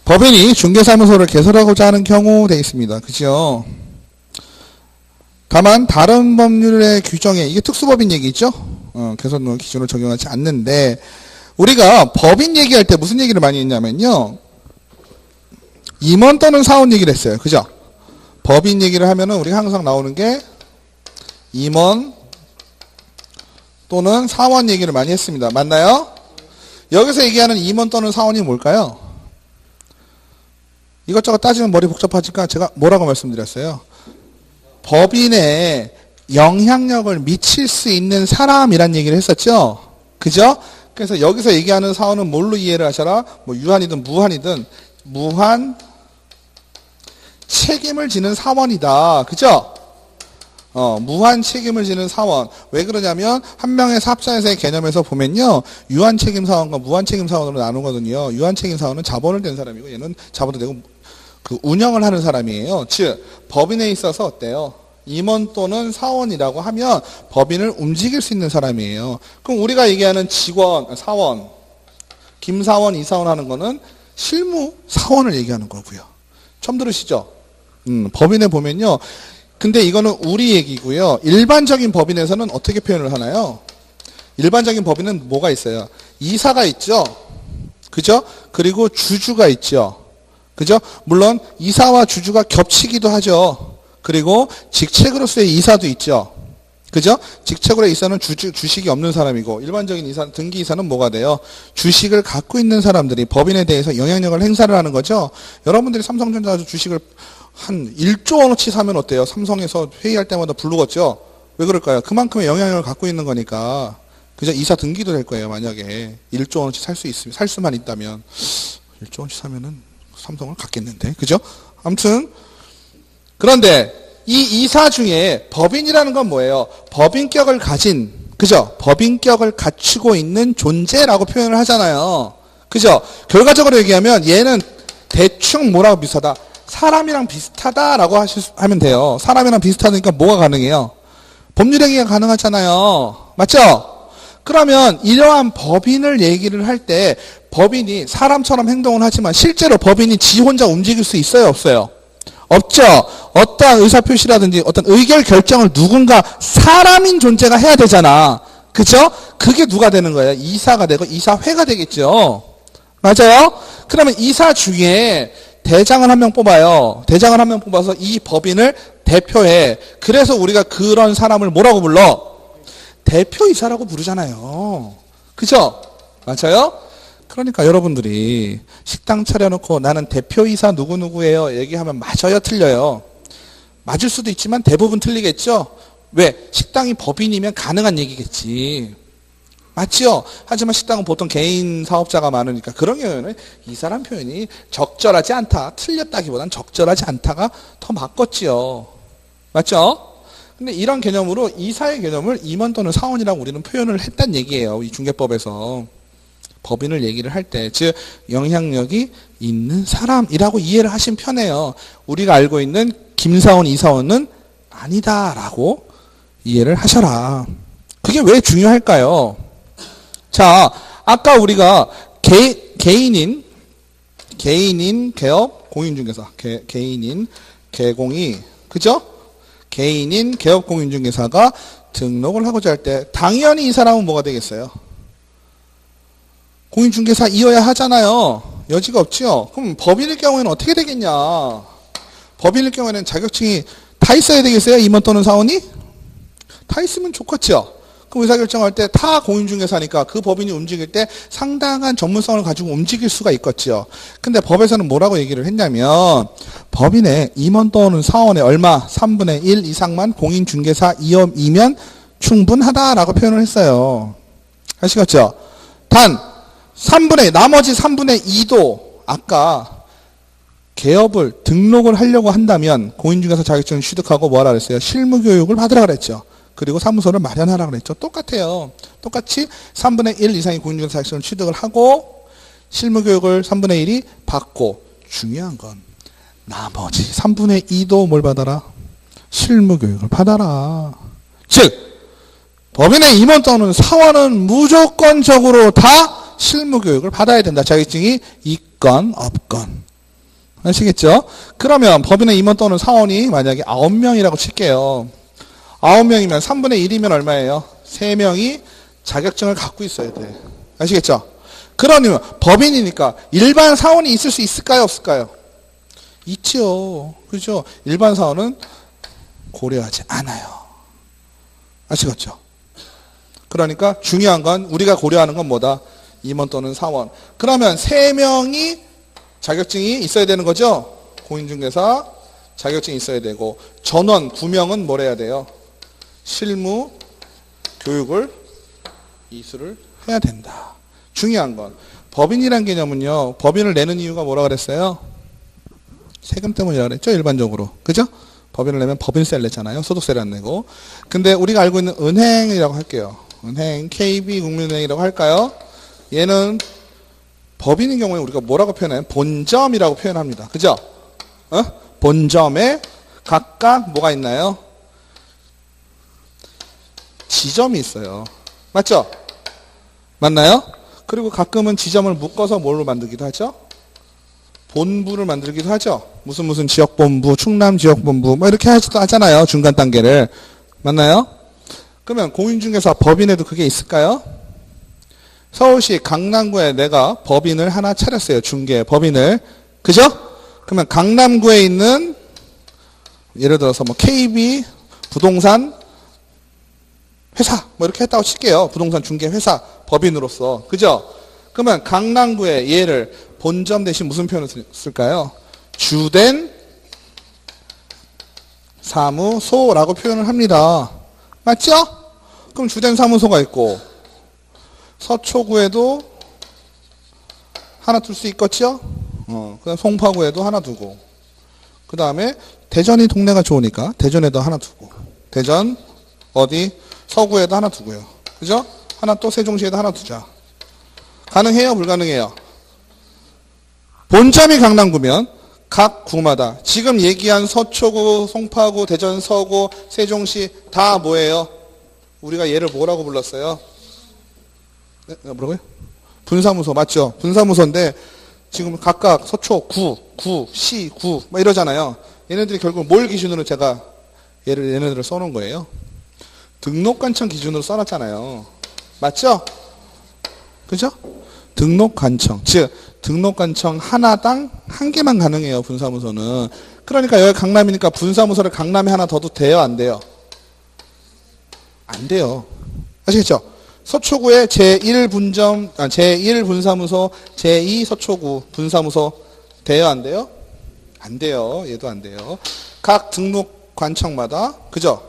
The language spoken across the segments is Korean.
법인이 중개사무소를 개설하고자 하는 경우 되어 있습니다. 그죠? 다만 다른 법률의 규정에 이게 특수법인 얘기죠. 개선 기준을 적용하지 않는데 우리가 법인 얘기할 때 무슨 얘기를 많이 했냐면요. 임원 또는 사원 얘기를 했어요. 그죠? 법인 얘기를 하면은 우리가 항상 나오는 게 임원 또는 사원 얘기를 많이 했습니다. 맞나요? 여기서 얘기하는 임원 또는 사원이 뭘까요? 이것저것 따지면 머리 복잡하니까 제가 뭐라고 말씀드렸어요? 법인에 영향력을 미칠 수 있는 사람이란 얘기를 했었죠? 그죠? 그래서 여기서 얘기하는 사원은 뭘로 이해를 하셔라? 뭐 유한이든 무한이든 무한 책임을 지는 사원이다. 그죠? 무한 책임을 지는 사원. 왜 그러냐면 한 명의 사업자에서의 개념에서 보면요. 유한 책임 사원과 무한 책임 사원으로 나누거든요. 유한 책임 사원은 자본을 댄 사람이고 얘는 자본을 대고 그 운영을 하는 사람이에요. 즉 법인에 있어서 어때요? 임원 또는 사원이라고 하면 법인을 움직일 수 있는 사람이에요. 그럼 우리가 얘기하는 직원, 사원, 김사원, 이사원 하는 거는 실무 사원을 얘기하는 거고요. 처음 들으시죠? 법인에 보면요. 근데 이거는 우리 얘기고요. 일반적인 법인에서는 어떻게 표현을 하나요? 일반적인 법인은 뭐가 있어요? 이사가 있죠. 그죠? 그리고 주주가 있죠. 그죠? 물론 이사와 주주가 겹치기도 하죠. 그리고 직책으로서의 이사도 있죠. 그죠? 직책으로의 이사는 주식이 없는 사람이고 일반적인 이사, 등기 이사는 뭐가 돼요? 주식을 갖고 있는 사람들이 법인에 대해서 영향력을 행사를 하는 거죠. 여러분들이 삼성전자 주식을 한 1조 원어치 사면 어때요? 삼성에서 회의할 때마다 부르겠죠? 왜 그럴까요? 그만큼의 영향력을 갖고 있는 거니까. 그죠? 이사 등기도 될 거예요. 만약에 1조 원어치 살 수만 있다면 1조 원어치 사면은 삼성을 갖겠는데. 그죠? 아무튼 그런데 이 이사 중에 법인이라는 건 뭐예요? 법인격을 가진, 그죠? 법인격을 갖추고 있는 존재라고 표현을 하잖아요. 그죠? 결과적으로 얘기하면 얘는 대충 뭐라고 비슷하다? 사람이랑 비슷하다라고 하면 돼요. 사람이랑 비슷하니까 뭐가 가능해요? 법률행위가 가능하잖아요. 맞죠? 그러면 이러한 법인을 얘기를 할 때 법인이 사람처럼 행동을 하지만 실제로 법인이 지 혼자 움직일 수 있어요? 없어요? 없죠. 어떠한 의사표시라든지 어떤 의결 결정을 누군가 사람인 존재가 해야 되잖아. 그죠? 그게 누가 되는 거예요? 이사가 되고 이사회가 되겠죠. 맞아요? 그러면 이사 중에 대장을 한 명 뽑아요. 대장을 한 명 뽑아서 이 법인을 대표해. 그래서 우리가 그런 사람을 뭐라고 불러? 대표이사라고 부르잖아요. 그죠? 맞아요? 그러니까 여러분들이 식당 차려놓고 나는 대표이사 누구누구예요 얘기하면 맞아요? 틀려요? 맞을 수도 있지만 대부분 틀리겠죠? 왜? 식당이 법인이면 가능한 얘기겠지. 맞죠? 하지만 식당은 보통 개인 사업자가 많으니까 그런 경우에는 이 사람 표현이 적절하지 않다. 틀렸다기보단 적절하지 않다가 더 맞겠지요. 맞죠? 근데 이런 개념으로 이사의 개념을 임원 또는 사원이라고 우리는 표현을 했단 얘기예요. 이 중개법에서. 법인을 얘기를 할 때, 즉 영향력이 있는 사람이라고 이해를 하시면 편해요. 우리가 알고 있는 김사원, 이사원은 아니다라고 이해를 하셔라. 그게 왜 중요할까요? 자, 아까 우리가 개인인 개업 공인중개사, 개인인 개공이, 그죠? 개인인 개업 공인중개사가 등록을 하고자 할 때 당연히 이 사람은 뭐가 되겠어요? 공인중개사이어야 하잖아요. 여지가 없죠. 그럼 법인일 경우에는 어떻게 되겠냐? 법인일 경우에는 자격증이 다 있어야 되겠어요? 임원 또는 사원이? 다 있으면 좋겠죠. 그럼 의사결정할 때 다 공인중개사니까 그 법인이 움직일 때 상당한 전문성을 가지고 움직일 수가 있겠죠. 근데 법에서는 뭐라고 얘기를 했냐면 법인의 임원 또는 사원의 얼마? 3분의 1 이상만 공인중개사이면 충분하다라고 표현을 했어요. 아시겠죠? 단 나머지 3분의 2도 아까 개업을 등록을 하려고 한다면 공인중개사 자격증을 취득하고 뭐하라 그랬어요? 실무교육을 받으라 그랬죠. 그리고 사무소를 마련하라 그랬죠. 똑같아요. 똑같이 3분의 1 이상의 공인중개사 자격증을 취득을 하고 실무교육을 3분의 1이 받고 중요한 건 나머지 3분의 2도 뭘 받아라? 실무교육을 받아라. 즉 법인의 임원 또는 사원은 무조건적으로 다 실무 교육을 받아야 된다. 자격증이 있건 없건. 아시겠죠? 그러면 법인의 임원 또는 사원이 만약에 9명이라고 칠게요. 9명이면 3분의 1이면 얼마예요? 3명이 자격증을 갖고 있어야 돼. 아시겠죠? 그러면 법인이니까 일반 사원이 있을 수 있을까요? 없을까요? 있죠. 그죠? 일반 사원은 고려하지 않아요. 아시겠죠? 그러니까 중요한 건 우리가 고려하는 건 뭐다? 임원 또는 사원. 그러면 3명이 자격증이 있어야 되는 거죠? 공인중개사 자격증이 있어야 되고 전원 9명은 뭘 해야 돼요? 실무 교육을 이수를 해야 된다. 중요한 건 법인이란 개념은요. 법인을 내는 이유가 뭐라 그랬어요? 세금 때문이라 그랬죠? 일반적으로. 그죠? 법인을 내면 법인세를 냈잖아요. 소득세를 안 내고. 근데 우리가 알고 있는 은행이라고 할게요. 은행, KB국민은행이라고 할까요? 얘는 법인인 경우에 우리가 뭐라고 표현해요? 본점이라고 표현합니다. 그죠? 본점에 각각 뭐가 있나요? 지점이 있어요. 맞죠? 맞나요? 그리고 가끔은 지점을 묶어서 뭘로 만들기도 하죠? 본부를 만들기도 하죠. 무슨 지역본부, 충남지역본부 뭐 이렇게 하잖아요. 중간 단계를. 맞나요? 그러면 공인중개사 법인에도 그게 있을까요? 서울시 강남구에 내가 법인을 하나 차렸어요. 중개 법인을. 그죠? 그러면 강남구에 있는 예를 들어서 뭐 KB 부동산 회사 뭐 이렇게 했다고 칠게요. 부동산 중개 회사 법인으로서. 그죠? 그러면 강남구에 얘를 본점 대신 무슨 표현을 쓸까요? 주된 사무소라고 표현을 합니다. 맞죠? 그럼 주된 사무소가 있고 서초구에도 하나 둘 수 있겠죠? 그다음 송파구에도 하나 두고 그 다음에 대전이 동네가 좋으니까 대전에도 하나 두고 대전 어디 서구에도 하나 두고요. 그죠? 하나 또 세종시에도 하나 두자. 가능해요? 불가능해요? 본점이 강남구면 각 구마다 지금 얘기한 서초구, 송파구, 대전, 서구, 세종시 다 뭐예요? 우리가 얘를 뭐라고 불렀어요? 네? 뭐라고요? 분사무소 맞죠? 분사무소인데 지금 각각 서초, 구, 시, 구 막 이러잖아요. 얘네들이 결국 뭘 기준으로 제가 얘네들을 써놓은 거예요? 등록관청 기준으로 써놨잖아요. 맞죠? 그죠? 등록관청 즉 등록관청 하나당 한 개만 가능해요. 분사무소는. 그러니까 여기 강남이니까 분사무소를 강남에 하나 더도 돼요? 안 돼요? 안 돼요. 아시겠죠? 서초구에 제1분점, 제1분사무소, 제2 서초구 분사무소 돼요? 안 돼요? 안 돼요. 얘도 안 돼요. 각 등록관청마다, 그죠?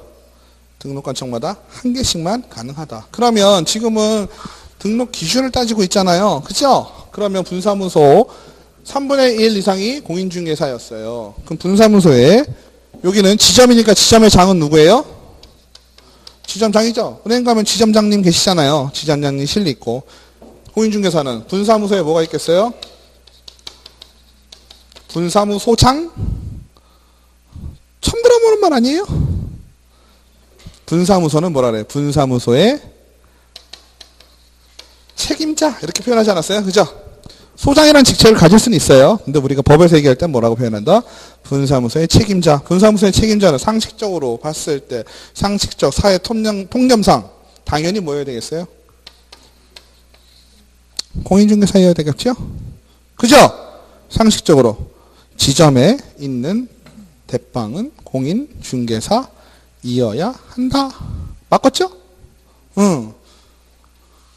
등록관청마다 한 개씩만 가능하다. 그러면 지금은 등록 기준을 따지고 있잖아요. 그죠? 그러면 분사무소 3분의 1 이상이 공인중개사였어요. 그럼 분사무소에 여기는 지점이니까 지점의 장은 누구예요? 지점장이죠. 은행 가면 지점장님 계시잖아요. 지점장님 실리 있고. 공인중개사는 분사무소에 뭐가 있겠어요? 분사무소장? 처음 들어보는 말 아니에요? 분사무소는 뭐라 그래요? 분사무소의 책임자 이렇게 표현하지 않았어요? 그죠? 소장이라는 직책을 가질 수는 있어요. 근데 우리가 법에서 얘기할 땐 뭐라고 표현한다? 분사무소의 책임자. 분사무소의 책임자는 상식적으로 봤을 때 상식적 사회 통념상 당연히 뭐여야 되겠어요? 공인중개사여야 되겠죠? 그죠? 상식적으로 지점에 있는 대빵은 공인중개사이어야 한다. 맞겠죠? 응.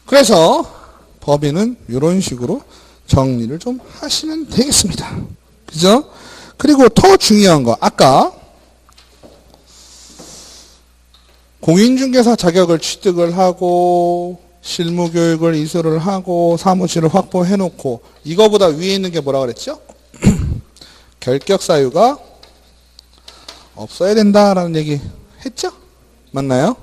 그래서 법인은 이런 식으로 정리를 좀 하시면 되겠습니다. 그죠? 그리고 더 중요한 거 아까 공인중개사 자격을 취득을 하고 실무교육을 이수를 하고 사무실을 확보해 놓고 이거보다 위에 있는 게 뭐라 그랬죠? 결격사유가 없어야 된다라는 얘기 했죠? 맞나요?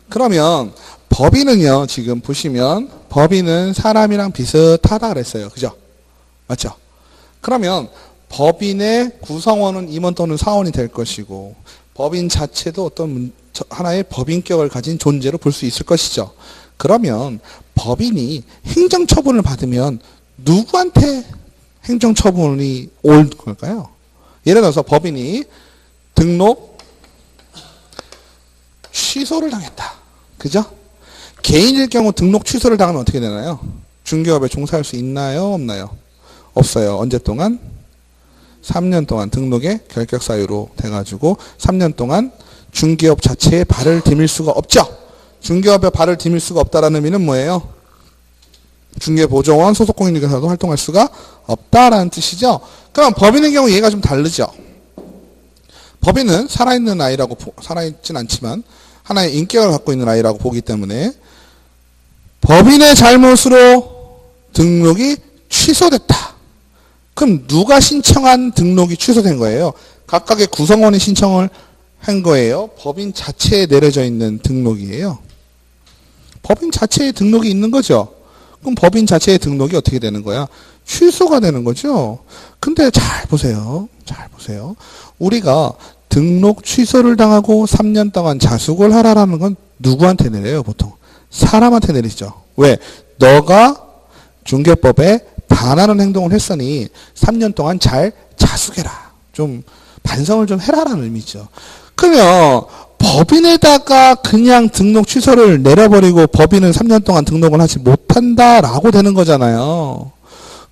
그러면 법인은요, 지금 보시면 법인은 사람이랑 비슷하다 그랬어요. 그죠? 맞죠? 그러면 법인의 구성원은 임원 또는 사원이 될 것이고 법인 자체도 어떤 하나의 법인격을 가진 존재로 볼 수 있을 것이죠. 그러면 법인이 행정처분을 받으면 누구한테 행정처분이 올 걸까요? 예를 들어서 법인이 등록 취소를 당했다. 그죠? 개인일 경우 등록 취소를 당하면 어떻게 되나요? 중개업에 종사할 수 있나요? 없나요? 없어요. 언제 동안? 3년 동안 등록의 결격 사유로 돼가지고 3년 동안 중개업 자체에 발을 디딜 수가 없죠. 중개업에 발을 디딜 수가 없다라는 의미는 뭐예요? 중개보조원, 소속공인중개사도 활동할 수가 없다라는 뜻이죠. 그럼 법인의 경우 얘가 좀 다르죠. 법인은 살아있는 아이라고, 살아있진 않지만 하나의 인격을 갖고 있는 아이라고 보기 때문에 법인의 잘못으로 등록이 취소됐다. 그럼 누가 신청한 등록이 취소된 거예요? 각각의 구성원이 신청을 한 거예요? 법인 자체에 내려져 있는 등록이에요? 법인 자체에 등록이 있는 거죠. 그럼 법인 자체의 등록이 어떻게 되는 거야? 취소가 되는 거죠. 근데 잘 보세요. 잘 보세요. 우리가 등록 취소를 당하고 3년 동안 자숙을 하라라는 건 누구한테 내려요, 보통? 사람한테 내리죠. 왜? 너가 중개법에 반하는 행동을 했으니 3년 동안 잘 자숙해라. 좀 반성을 좀 해라라는 의미죠. 그러면 법인에다가 그냥 등록 취소를 내려버리고 법인은 3년 동안 등록을 하지 못한다라고 되는 거잖아요.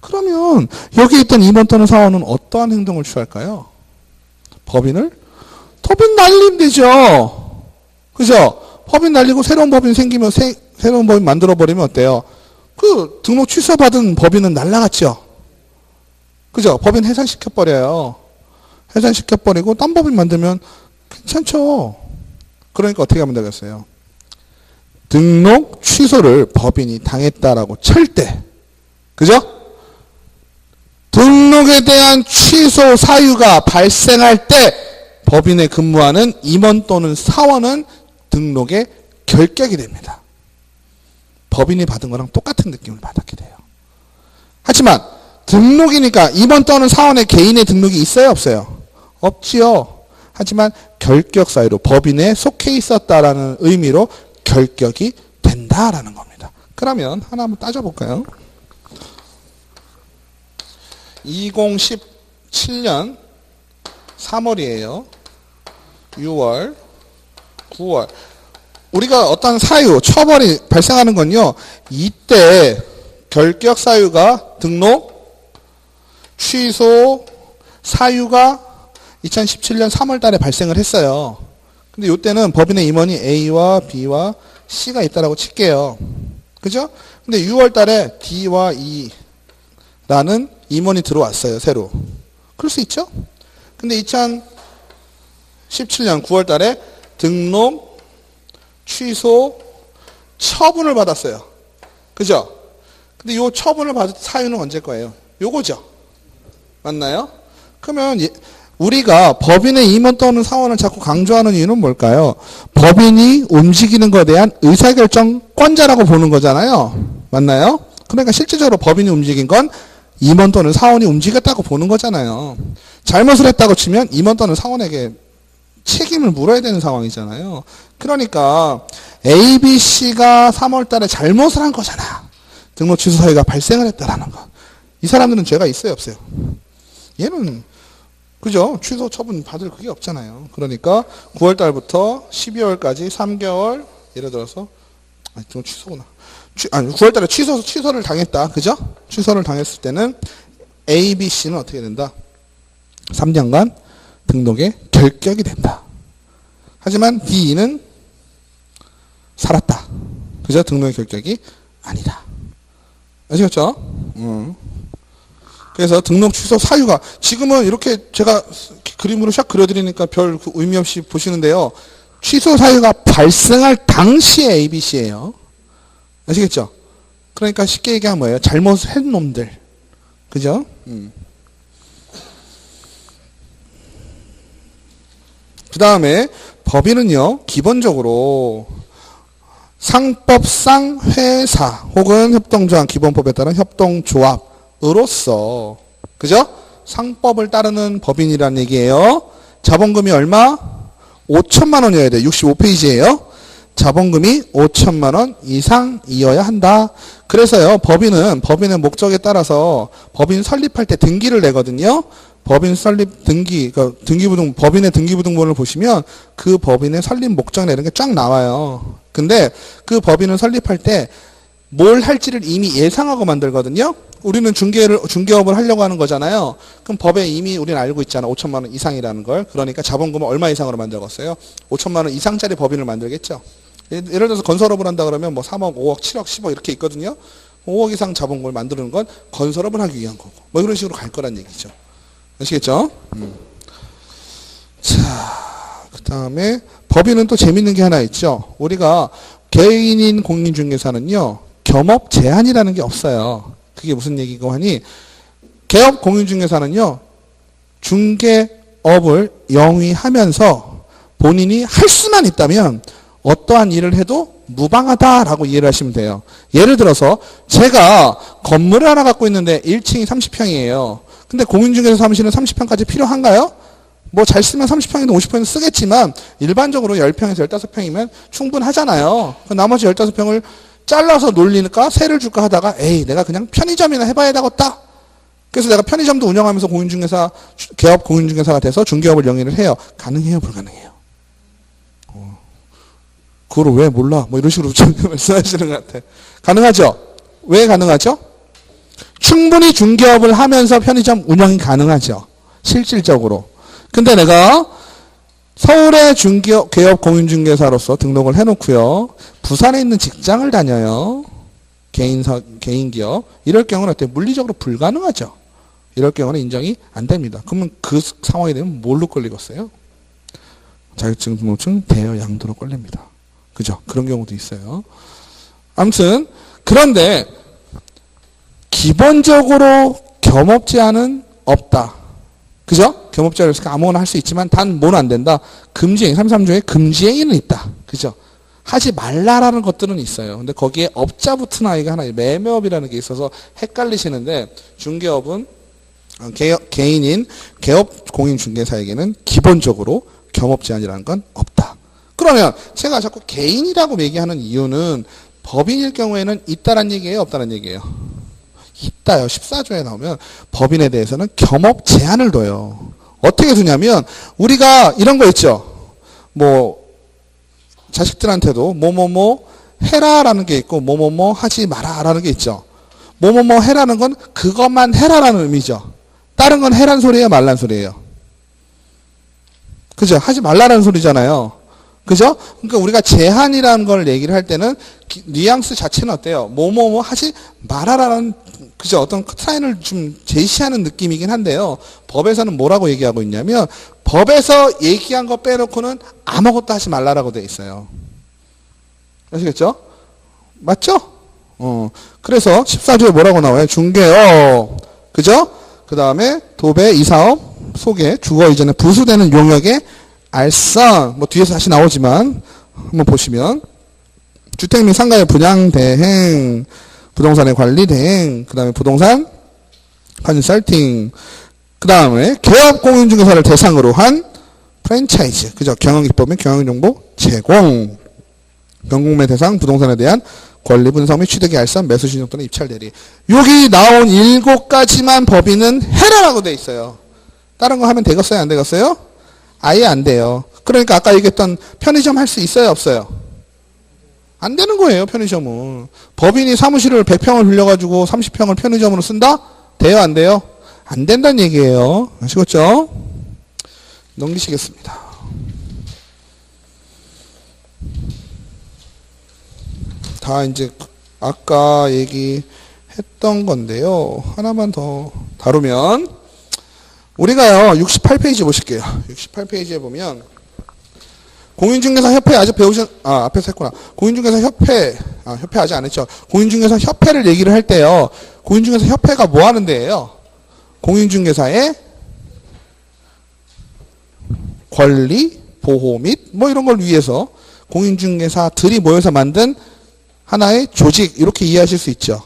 그러면 여기 있던 임원 또는 사원은 어떠한 행동을 취할까요? 법인 날리면 되죠. 그죠? 법인 날리고 새로운 법인 생기면 새로운 법인 만들어버리면 어때요? 그 등록 취소받은 법인은 날라갔죠. 그죠? 법인 해산시켜버려요. 해산시켜버리고 딴 법인 만들면 괜찮죠. 그러니까 어떻게 하면 되겠어요? 등록 취소를 법인이 당했다라고 칠 때, 그죠? 등록에 대한 취소 사유가 발생할 때 법인에 근무하는 임원 또는 사원은 등록에 결격이 됩니다. 법인이 받은 거랑 똑같은 느낌을 받았게 돼요. 하지만 등록이니까 임원 또는 사원의 개인의 등록이 있어요, 없어요? 없지요. 하지만 결격 사유로 법인에 속해 있었다라는 의미로 결격이 된다라는 겁니다. 그러면 하나 한번 따져볼까요? 2017년 3월이에요. 6월, 9월. 우리가 어떤 사유, 처벌이 발생하는 건요, 이때 결격 사유가 등록, 취소, 사유가 2017년 3월 달에 발생을 했어요. 근데 이때는 법인의 임원이 A와 B와 C가 있다라고 칠게요. 그죠? 근데 6월 달에 D와 E라는 임원이 들어왔어요, 새로. 그럴 수 있죠? 근데 2017년 9월 달에 등록, 취소, 처분을 받았어요. 그죠? 근데 이 처분을 받은 사유는 언제 거예요? 요거죠? 맞나요? 그러면 우리가 법인의 임원 또는 사원을 자꾸 강조하는 이유는 뭘까요? 법인이 움직이는 것에 대한 의사결정권자라고 보는 거잖아요. 맞나요? 그러니까 실질적으로 법인이 움직인 건 임원 또는 사원이 움직였다고 보는 거잖아요. 잘못을 했다고 치면 임원 또는 사원에게 책임을 물어야 되는 상황이잖아요. 그러니까 A, B, C가 3월 달에 잘못을 한 거잖아. 등록 취소 사유가 발생을 했다라는 것. 이 사람들은 죄가 있어요, 없어요? 얘는 그죠? 취소 처분 받을 그게 없잖아요. 그러니까 9월 달부터 12월까지 3개월, 예를 들어서, 등록 취소구나. 9월 달에 취소를 당했다. 그죠? 취소를 당했을 때는 A, B, C는 어떻게 된다? 3년간 등록에 결격이 된다. 하지만 D, E는 살았다. 그죠? 등록의 결격이 아니다. 아시겠죠? 그래서 등록 취소 사유가 지금은 이렇게 제가 그림으로 샥 그려드리니까 별 의미 없이 보시는데요. 취소 사유가 발생할 당시에 ABC예요. 아시겠죠? 그러니까 쉽게 얘기하면 뭐예요? 잘못한 놈들. 그죠? 그 다음에 법인은요, 기본적으로 상법상 회사 혹은 협동조합 기본법에 따른 협동조합으로서, 그죠? 상법을 따르는 법인이라는 얘기예요. 자본금이 얼마? 5천만 원이어야 돼. 65페이지예요. 자본금이 5천만 원 이상이어야 한다. 그래서요, 법인의 목적에 따라서 법인 설립할 때 등기를 내거든요. 법인 설립 등기, 그러니까 법인의 등기부등본을 보시면 그 법인의 설립 목적 내는 게 쫙 나와요. 근데 그 법인을 설립할 때 뭘 할지를 이미 예상하고 만들거든요. 우리는 중개업을 하려고 하는 거잖아요. 그럼 법에 이미 우리는 알고 있잖아. 5천만 원 이상이라는 걸. 그러니까 자본금을 얼마 이상으로 만들었어요? 5천만 원 이상짜리 법인을 만들겠죠. 예를 들어서 건설업을 한다 그러면 뭐 3억, 5억, 7억, 10억 이렇게 있거든요. 5억 이상 자본금을 만드는 건 건설업을 하기 위한 거고. 뭐 이런 식으로 갈 거란 얘기죠. 아시겠죠? 자, 그 다음에 법인은 또 재밌는 게 하나 있죠. 우리가 개인인 공인중개사는요, 겸업 제한이라는 게 없어요. 그게 무슨 얘기고 하니, 개업 공인중개사는요, 중개업을 영위하면서 본인이 할 수만 있다면 어떠한 일을 해도 무방하다라고 이해를 하시면 돼요. 예를 들어서 제가 건물을 하나 갖고 있는데 1층이 30평이에요. 근데 공인중개사 사무실은 30평까지 필요한가요? 뭐 잘 쓰면 30평이든 50평이든 쓰겠지만 일반적으로 10평에서 15평이면 충분하잖아요. 나머지 15평을 잘라서 놀리니까 세를 줄까 하다가 에이 내가 그냥 편의점이나 해봐야 되겠다. 그래서 내가 편의점도 운영하면서 공인중개사, 개업 공인중개사가 돼서 중개업을 영위를 해요. 가능해요? 불가능해요? 그걸 왜 몰라? 뭐 이런 식으로 말씀하시는 것 같아. 가능하죠? 왜 가능하죠? 충분히 중개업을 하면서 편의점 운영이 가능하죠. 실질적으로. 근데 내가 서울의 개업 공인중개사로서 등록을 해놓고요. 부산에 있는 직장을 다녀요. 개인 기업. 이럴 경우는 어때요? 물리적으로 불가능하죠. 이럴 경우는 인정이 안 됩니다. 그러면 그 상황이 되면 뭘로 걸리겠어요? 자격증 등록증 대여 양도로 걸립니다. 그죠? 그런 경우도 있어요. 아무튼 그런데 기본적으로 겸업 제한은 없다. 그죠? 겸업 제한을 아무거나 할 수 있지만 단 뭐는 안 된다. 금지행위, 33조에 금지행위는 있다. 그죠? 하지 말라라는 것들은 있어요. 근데 거기에 업자 붙은 아이가 하나, 매매업이라는 게 있어서 헷갈리시는데, 중개업은 개인인 개업 공인중개사에게는 기본적으로 겸업 제한이라는 건 없다. 그러면 제가 자꾸 개인이라고 얘기하는 이유는 법인일 경우에는 있다란 얘기예요? 없다란 얘기예요? 있다요. 14조에 나오면 법인에 대해서는 겸업 제한을 둬요. 어떻게 두냐면 우리가 이런 거 있죠. 뭐 자식들한테도 뭐뭐뭐 해라라는 게 있고 뭐뭐뭐 하지 마라라는 게 있죠. 뭐뭐뭐 해라는 건 그것만 해라라는 의미죠. 다른 건 해란 소리예요, 말란 소리예요. 그죠? 하지 말라라는 소리잖아요. 그죠? 그러니까 우리가 제한이라는 걸 얘기를 할 때는 뉘앙스 자체는 어때요? 뭐뭐뭐 하지 말아라는, 그죠? 어떤 사인을 좀 제시하는 느낌이긴 한데요. 법에서는 뭐라고 얘기하고 있냐면 법에서 얘기한 거 빼놓고는 아무것도 하지 말라라고 돼 있어요. 아시겠죠? 맞죠? 그래서 14조에 뭐라고 나와요? 중개업. 그죠? 그 다음에 도배, 이사업, 소개, 주거 이전에 부수되는 용역의 알선, 뭐 뒤에서 다시 나오지만 한번 보시면 주택 및 상가의 분양 대행, 부동산의 관리 대행, 그 다음에 부동산 컨설팅, 그 다음에 개업 공인중개사를 대상으로 한 프랜차이즈, 그죠? 경영기법 및 경영정보 제공, 경공매 대상 부동산에 대한 권리 분석 및 취득의 알선, 매수 신용 또는 입찰 대리. 여기 나온 7가지만 법인은 해라라고 돼 있어요. 다른 거 하면 되겠어요? 안 되겠어요? 아예 안 돼요. 그러니까 아까 얘기했던 편의점 할 수 있어요? 없어요? 안 되는 거예요, 편의점은. 법인이 사무실을 100평을 빌려가지고 30평을 편의점으로 쓴다? 돼요? 안 돼요? 안 된다는 얘기예요. 아시겠죠? 넘기시겠습니다. 다 이제 아까 얘기했던 건데요. 하나만 더 다루면 우리가요 68페이지 보실게요. 68페이지에 보면 공인중개사 협회 아직 앞에서 했구나. 공인중개사 협회 협회 아직 안 했죠. 공인중개사 협회를 얘기를 할 때요. 공인중개사 협회가 뭐 하는 데예요? 공인중개사의 권리, 보호 및 뭐 이런 걸 위해서 공인중개사들이 모여서 만든 하나의 조직, 이렇게 이해하실 수 있죠.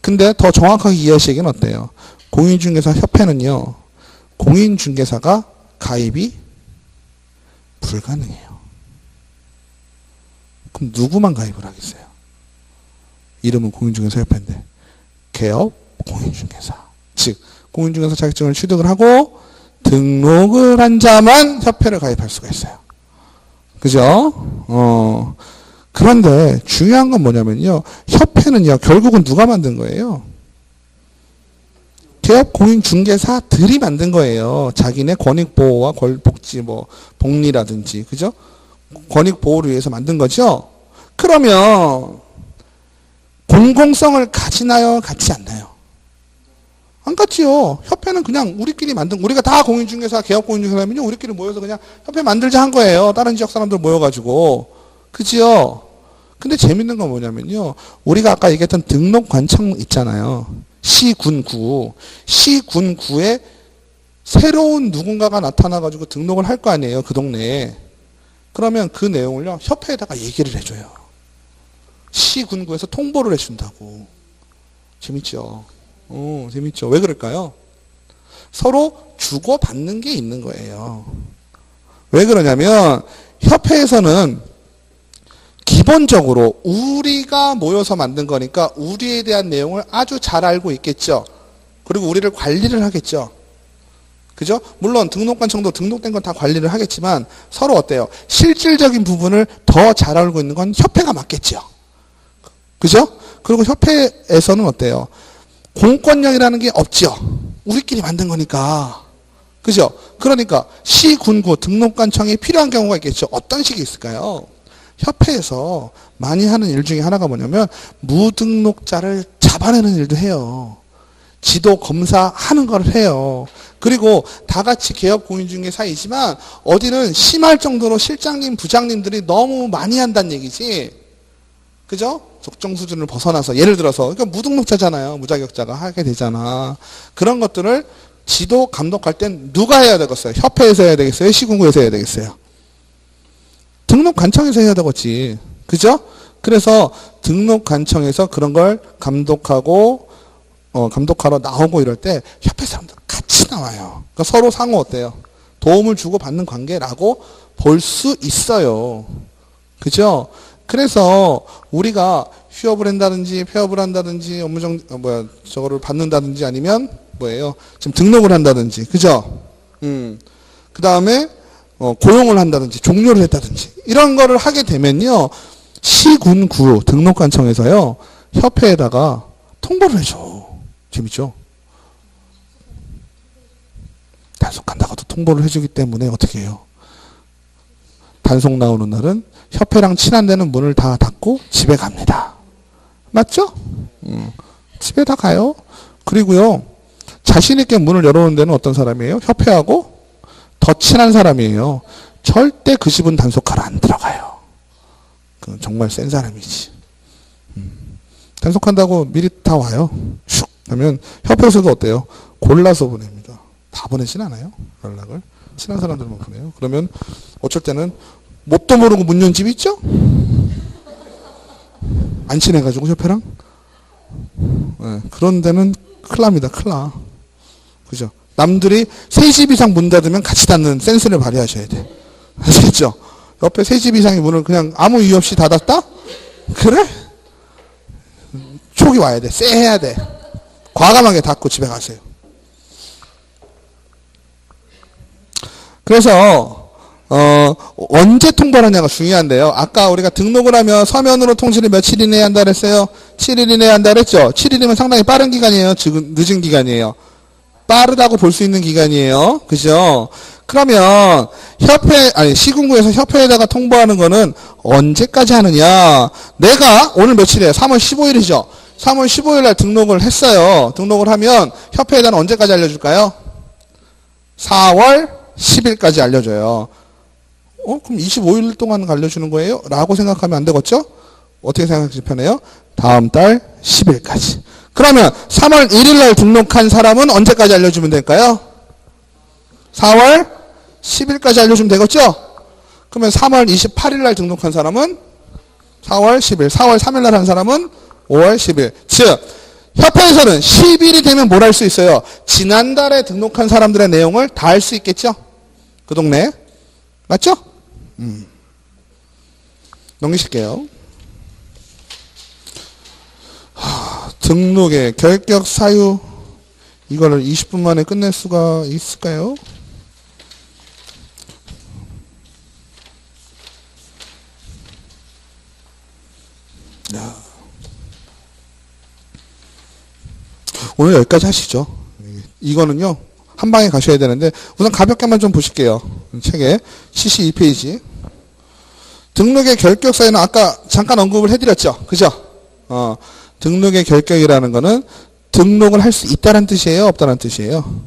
근데 더 정확하게 이해하시기는 어때요? 공인중개사 협회는요, 공인중개사가 가입이 불가능해요. 그럼 누구만 가입을 하겠어요? 이름은 공인중개사 협회인데 개업 공인중개사, 즉 공인중개사 자격증을 취득을 하고 등록을 한 자만 협회를 가입할 수가 있어요. 그죠? 그런데 중요한 건 뭐냐면요, 협회는요 결국은 누가 만든 거예요? 개업 공인중개사들이 만든 거예요. 자기네 권익보호와 복지, 복리라든지, 그죠? 권익보호를 위해서 만든 거죠? 그러면, 공공성을 가지나요? 갖지 않나요? 안 갖지요. 협회는 그냥 우리끼리 우리가 다 공인중개사, 개업 공인중개사면요, 우리끼리 모여서 그냥 협회 만들자 한 거예요. 다른 지역 사람들 모여가지고. 그지요? 근데 재밌는 건 뭐냐면요, 우리가 아까 얘기했던 등록관청 있잖아요. 시군구에 새로운 누군가가 나타나가지고 등록을 할 거 아니에요. 그 동네에. 그러면 그 내용을요, 협회에다가 얘기를 해줘요. 시군구에서 통보를 해준다고. 재밌죠? 재밌죠? 왜 그럴까요? 서로 주고받는 게 있는 거예요. 왜 그러냐면, 협회에서는 기본적으로 우리가 모여서 만든 거니까 우리에 대한 내용을 아주 잘 알고 있겠죠. 그리고 우리를 관리를 하겠죠. 그죠? 물론 등록관청도 등록된 건 다 관리를 하겠지만 서로 어때요? 실질적인 부분을 더 잘 알고 있는 건 협회가 맞겠죠. 그죠? 그리고 협회에서는 어때요? 공권력이라는 게 없죠. 우리끼리 만든 거니까. 그죠? 그러니까 시군구 등록관청이 필요한 경우가 있겠죠. 어떤 식이 있을까요? 협회에서 많이 하는 일 중에 하나가 뭐냐면 무등록자를 잡아내는 일도 해요. 지도 검사하는 걸 해요. 그리고 다 같이 개업 공인중개사이지만 어디는 심할 정도로 실장님, 부장님들이 너무 많이 한다는 얘기지. 그죠? 적정 수준을 벗어나서 예를 들어서 그러니까 무등록자잖아요. 무자격자가 하게 되잖아. 그런 것들을 지도 감독할 땐 누가 해야 되겠어요? 협회에서 해야 되겠어요? 시군구에서 해야 되겠어요? 등록관청에서 해야 되겠지. 그죠? 그래서 등록관청에서 그런 걸 감독하고, 감독하러 나오고 이럴 때 협회 사람들 같이 나와요. 그러니까 서로 상호 어때요? 도움을 주고 받는 관계라고 볼 수 있어요. 그죠? 그래서 우리가 휴업을 한다든지 폐업을 한다든지 저거를 받는다든지 아니면 지금 등록을 한다든지. 그죠? 그 다음에 고용을 한다든지 종료를 했다든지 이런 거를 하게 되면요, 시군구 등록관청에서요 협회에다가 통보를 해줘. 재밌죠? 단속한다고도 통보를 해주기 때문에 어떻게 해요? 단속 나오는 날은 협회랑 친한 데는 문을 다 닫고 집에 갑니다. 맞죠? 집에 다 가요. 그리고요, 자신 있게 문을 열어놓은 데는 어떤 사람이에요? 협회하고 더 친한 사람이에요. 절대 그 집은 단속하러 안 들어가요. 그건 정말 센 사람이지. 단속한다고 미리 다 와요. 슉 하면 협회에서도 어때요? 골라서 보냅니다. 다 보내진 않아요. 연락을. 친한 사람들만 보내요. 그러면 어쩔 때는 뭣도 모르고 문 연 집 있죠? 안 친해가지고 협회랑. 네, 그런 데는 큰일 납니다. 큰일 나. 그죠? 남들이 3집 이상 문 닫으면 같이 닫는 센스를 발휘하셔야 돼. 아시겠죠? 옆에 3집 이상의 문을 그냥 아무 이유 없이 닫았다? 그래? 촉이 와야 돼. 쎄해야 돼. 과감하게 닫고 집에 가세요. 그래서 언제 통보를 하냐가 중요한데요. 아까 우리가 등록을 하면 서면으로 통지를 며칠 이내에 한다 그랬어요? 7일 이내에 한다 그랬죠? 7일이면 상당히 빠른 기간이에요? 늦은 기간이에요? 빠르다고 볼 수 있는 기간이에요. 그죠? 그러면 시군구에서 협회에다가 통보하는 거는 언제까지 하느냐? 내가 오늘 며칠이에요? 3월 15일이죠? 3월 15일 날 등록을 했어요. 등록을 하면 협회에다는 언제까지 알려줄까요? 4월 10일까지 알려줘요. 그럼 25일 동안 알려주는 거예요? 라고 생각하면 안 되겠죠? 어떻게 생각하시 편해요? 다음 달 10일까지. 그러면 3월 1일 날 등록한 사람은 언제까지 알려주면 될까요? 4월 10일까지 알려주면 되겠죠? 그러면 3월 28일 날 등록한 사람은 4월 10일, 4월 3일 날 한 사람은 5월 10일. 즉, 협회에서는 10일이 되면 뭘 할 수 있어요? 지난달에 등록한 사람들의 내용을 다 알 수 있겠죠? 그 동네에. 맞죠? 넘기실게요. 등록의 결격 사유 이거를 20분 만에 끝낼 수가 있을까요? 오늘 여기까지 하시죠. 이거는요 한 방에 가셔야 되는데 우선 가볍게만 좀 보실게요. 책에 CC 2페이지 등록의 결격 사유는 아까 잠깐 언급을 해드렸죠. 그죠? 등록의 결격이라는 거는 등록을 할 수 있다는 뜻이에요? 없다는 뜻이에요?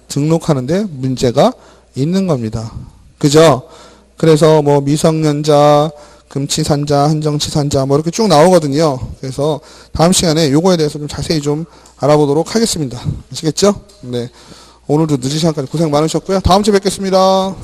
등록하는데 문제가 있는 겁니다. 그죠? 그래서 뭐 미성년자, 금치산자, 한정치산자 뭐 이렇게 쭉 나오거든요. 그래서 다음 시간에 요거에 대해서 좀 자세히 좀 알아보도록 하겠습니다. 아시겠죠? 네. 오늘도 늦은 시간까지 고생 많으셨고요. 다음 주에 뵙겠습니다.